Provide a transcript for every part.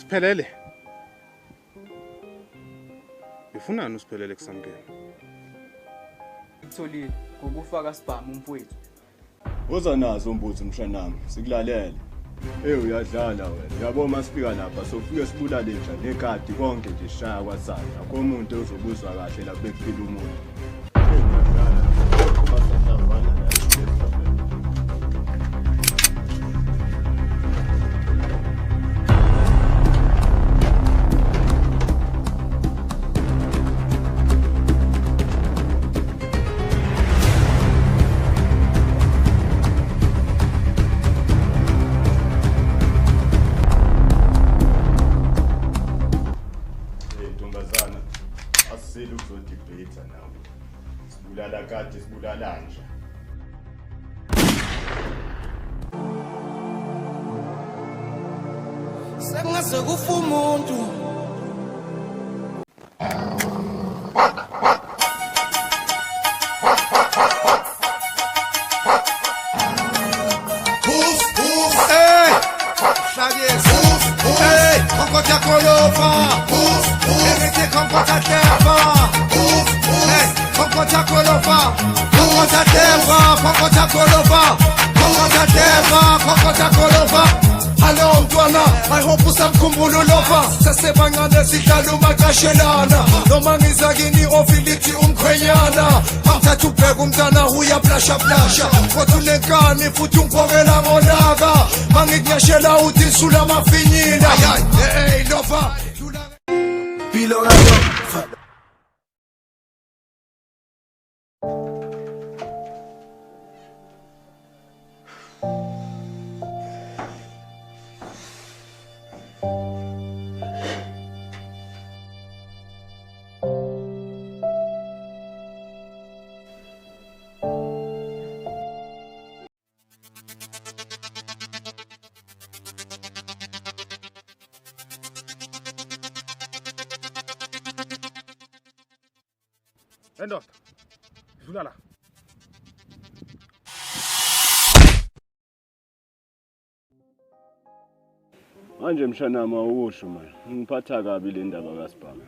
Siphelele. Ufunani usiphelele kusamkela? Ngitholile ngokufaka sibhamu umfowethu. Woza nazo umbuzo mshanami, sikulalele. Uyadlala wena. Yabo masifika lapha sofike sibulale nje nekati konke nje sishaya kwasana. Akho umuntu ozobuzwa kahle lapha ekufika umuntu. Asile ukuzodebate nawe. Sibulala kade sibulala nje. Sengaze kufa umuntu. Konkota kolofa, everything konkota tempa. Konkota kolofa, konkota tempa, konkota kolofa, konkota tempa, konkota kolofa. Hello mntwana, I hope usamkhumbula ulofa. Sasebancane sihlala umakashelana. Noma ngizakini ofilithi umkhwenyana. Angithatha ubheka umntana uyaplasha plasha. Kodwa unenkani futhi ungibhokela ngonaka. Mangikunyashela uthi nsula amafinyila. Hey lofa. Bilo gato. Ndoda. Dlula la. Manje mshanama uwusho manje. Ngiphatha kabi le ndaba kaSibhamu.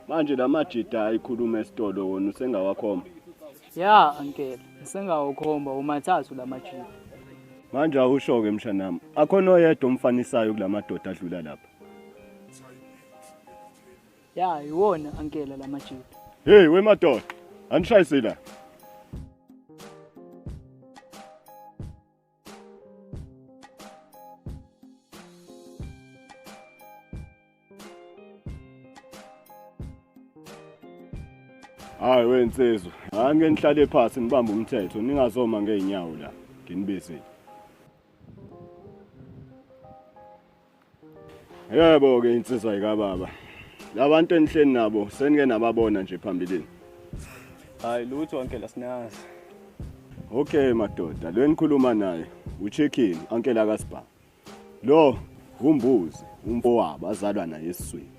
Manje lamajida ayikhuluma esitolo wona usengawakhomba. Ya uncle, sengawukhomba umathathu lamajida. Manje awusho ke mshanama. Akhona oyedwa umfanisayo kulamadoda adlula lapha. Ya iwona uncle lamajida. Hey wemadoda, anishayisela. Hayi wensizwa, angeke nihlale phansi nibambe umthetho, ningazoma ngeenyawo la, nginibizile. Yebo ke insizwa ikababa. Labantu enihleni nabo senike nababona nje phambilini. Hayi lutho uncle asinazi. Okay madoda, lo enikhuluma naye uChekin, uncle kaSibhamu. Lo umbuzi, umfowabo azalwa naye esiswini.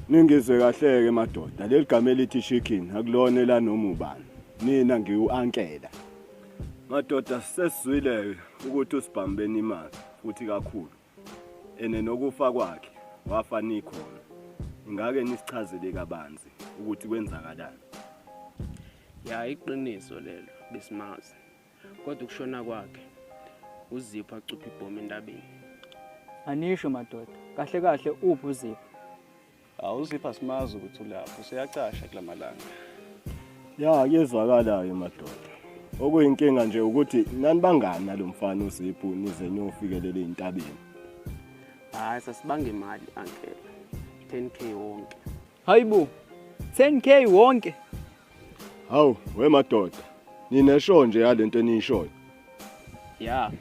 Ningizwe kahle ke madoda, leli gama elithi Chekin akulona la noma ubani. Nina ngiuankela. Madoda sesizwile ukuthi uSibhamu benimali futhi kakhulu. Ene nokufa kwakhe wafana ikhona. Ingake nisichazele kabanzi ukuthi kwenzakalani. Ya iqiniso lelo besimazi. Kodwa ukushona kwakhe uZipho acupha ibhomu endabeni. Anisho madoda. Kahle kahle uphi uZipho? Awuzipha simazi ukuthi ulapho useyacasha kulamalanga. Ya kuyezwakala ke madoda. Okuyinkinga nje ukuthi nani bangani nalomfana uZipho nize niyofikelela eintabeni. Hayi sasibanga imali uncle. 10k wonke. Hayibo. 10k wonke. Hawu, wemadoda. Ninesho nje yalento eniyishoyo. Ya,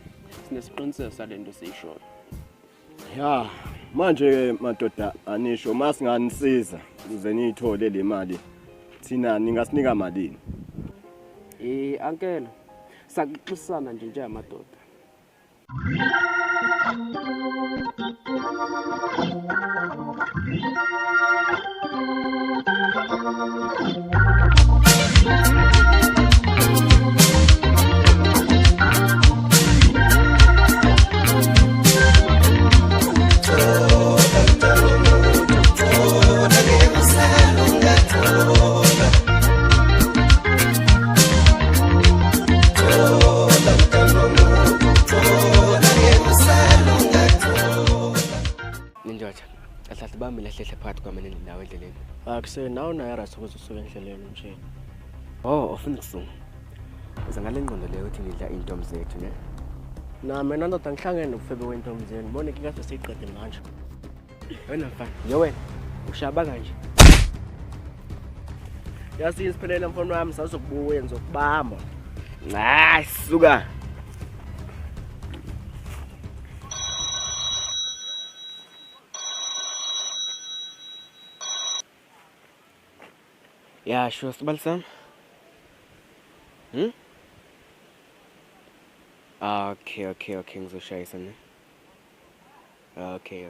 sinesiqiniseko salento seyishoyo. Ya, manje ke madoda anisho masinganisiza ukuze niyithole le mali. Thina ningasinika malini? Uncle, sakuxisana nje njengamadoda. bami lahlehle phakathi kwami nendawo endleleni. Akuse nawe unayo right ukuze usuke endleleni nje. Oh, ufuna ukusunga. Uza ngale ngqondo leyo uthi ngidla intombi zethu, ne? Nami ndoda ngihlangene nokufebe wentombi zenu. Bone ke kade siyiqede manje. Wena mfana, yo wena, ushaba kanje. Yazi isiphelele mfana wami sazokubuya ngizokubamba. Hayi, suka. Yeah, sure, Sibalisam. Okay, ngizoshayisa ne. Okay.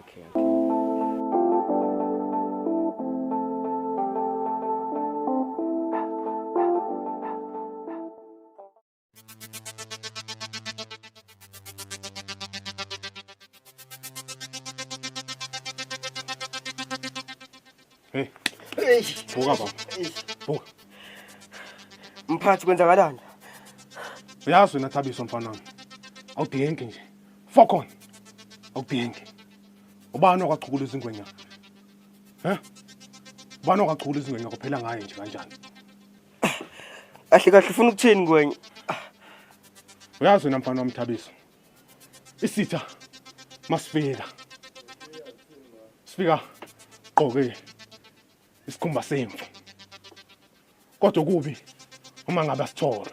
Hey. Vuka baba. Vuka. Mphathi kwenzakalani? Uyazi wena Thabiso mfana wami. Awudingi nje. Fuck on. Awudingi. Ubani okwachukula izingwenya? Ubani okwachukula izingwenya kuphela ngaye nje kanjani? Kahle ufuna ukuthini kwenye? Uyazi wena mfana wami Thabiso. Isitha masifika. Sifika qoke isikhumba semvu. Kodwa kubi uma ngabe asithola.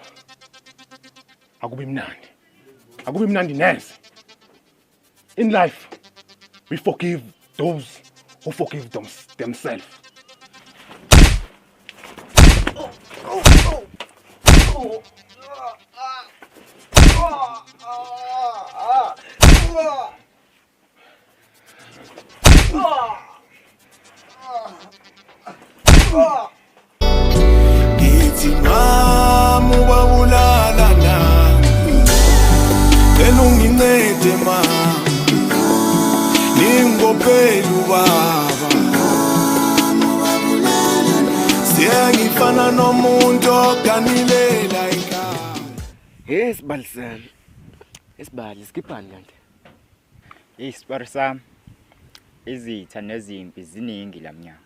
Akubi mnandi neze. In life we forgive those who forgive themselves. Ngithi mama ubabulala nami elungincede ma ningophela ubaba siyangifana nomuntu oganilela ikhaya. Hey, Sibalisam. Isibali skiphani kanti? Sibalisam. Izitha nezimpi ziningi lamnyaka.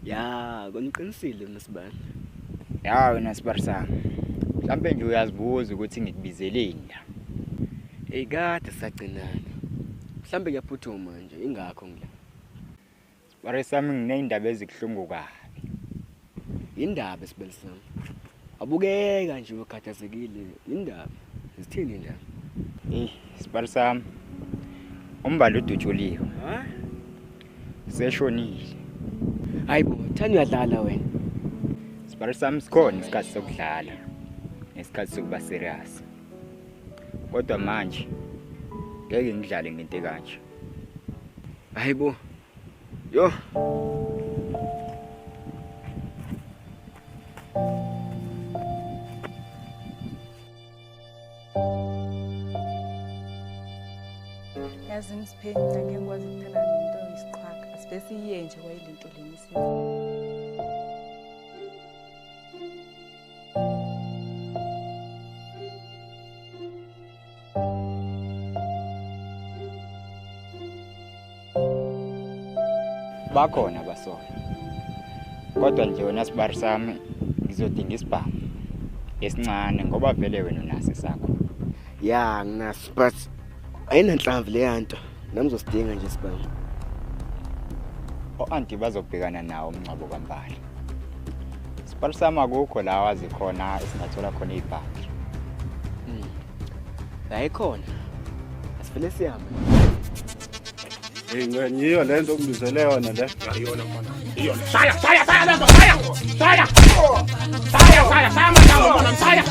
Ya, koniqinisile uNosibani. Ya wena Sibalisam. Mhlambe nje uyazibuza ukuthi ngikubizeleni la. Kade sagcinana. Mhlambe kuyaphuthuma nje ingakho ngila. Sibalisam nginendaba ezikuhlungu kabi. Indaba Sibalisam. Abukeka nje ukhathazekile. Indaba. Isithini indaba? Sibalisam. Umbalo uDutsholiwe. Ha? Seshonile. Hayibo, thani uyadlala wena. Sibalisam sikhona isikhathi sokudlala. Nesikhathi sokuba serious. Kodwa manje ngeke ngidlale ngento kanje. Hayibo. Yo. Yazi Msipheni ngeke ngikwazi ukuthana nento oyisiqhwaga asibe siyiye nje kwayilento lenisi. Bakhona basona. Kodwa nje wena Sibalisam ngizodinga isibhamu esincane ngoba vele wena unase sakho. Ya, nginaso but ayinanhlamvu le yanto. Nami uzosidinga nje Sibani. O-anti bazobhekana nawo umncwabo kaMbali. Sibalisam akukho la wazi khona esingathola khona ibhanki. La ikhona. Asivele siyama. Ngiyo lento okubizele yona le. Ayona mfana. Iyona. Saya lento. Saya matango mfana. Saya.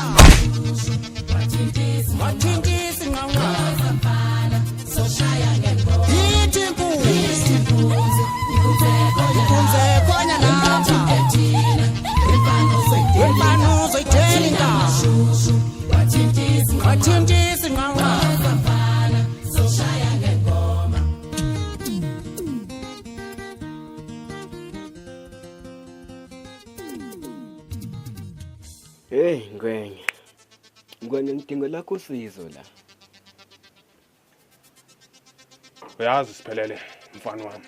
Hey, ngwenye. Ngwenye ngidinga lakho usizo la. Uyazi siphelele mfana wami.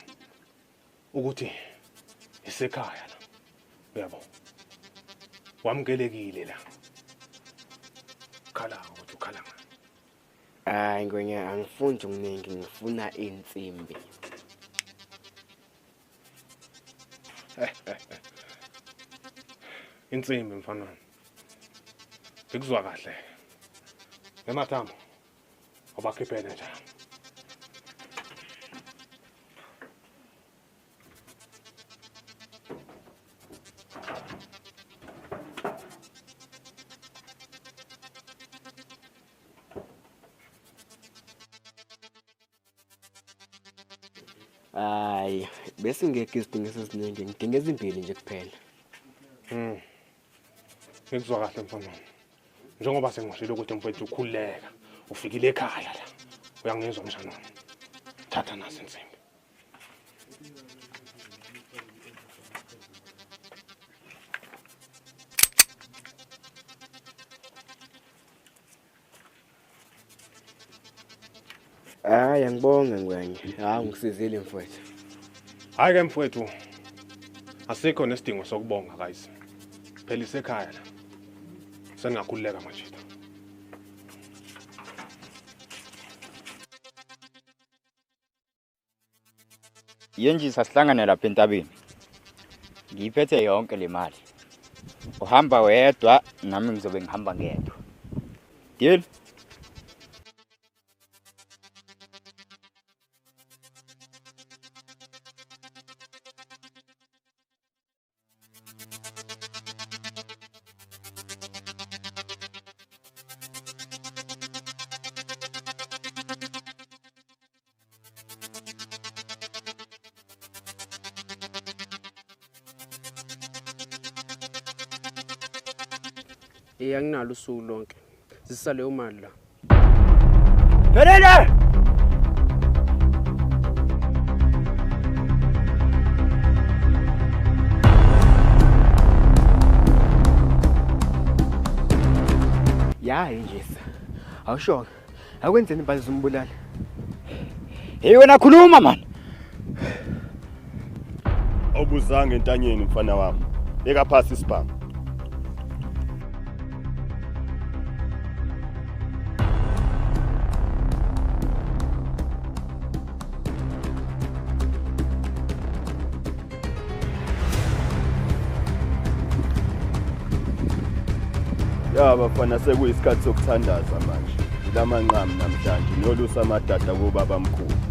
ukuthi isekhaya la. Uyabo. Wamkelekile la. Khala ukuthi ukhala ngani. Hayi ngwenya angifuni nje okuningi ngifuna insimbi. Insimbi mfana. Ngikuzwa kahle. Emathambo. Abakhiphele nje. Hayi, bese ngeke isidingo esiningi, ngidinga ezimbili nje kuphela. Ngikuzwa kahle mfana. Njengoba sengishilo ukuthi mfethu ukhuleka, ufikile ekhaya la. Uyangizwa mshana wami. Thatha nasi insimbi. Hayi angibonge ngwenya. Hayi ngisizile mfowethu. Hayi ke mfowethu. Asikho nesidingo sokubonga guys. Phela isekhaya la. Sengakhuleka manje. Yenjisa sihlangane lapha entabeni. Ngiyiphethe yonke le mali. Uhamba wedwa nami ngizobe ngihamba ngedwa. Deal? Anginalo usuku lonke. Zisa leyo mali la. Phelele! Ya njesa. Awusho. Akwenzeni bazi umbulala. Hey wena khuluma man. Awubuzanga entanyeni mfana wami. Beka phasi isibhamu. Ya bafana sekuyisikhathi sokuthandaza manje. Ilamanqamu namhlanje niyolusa amadada kuba bamkhulu.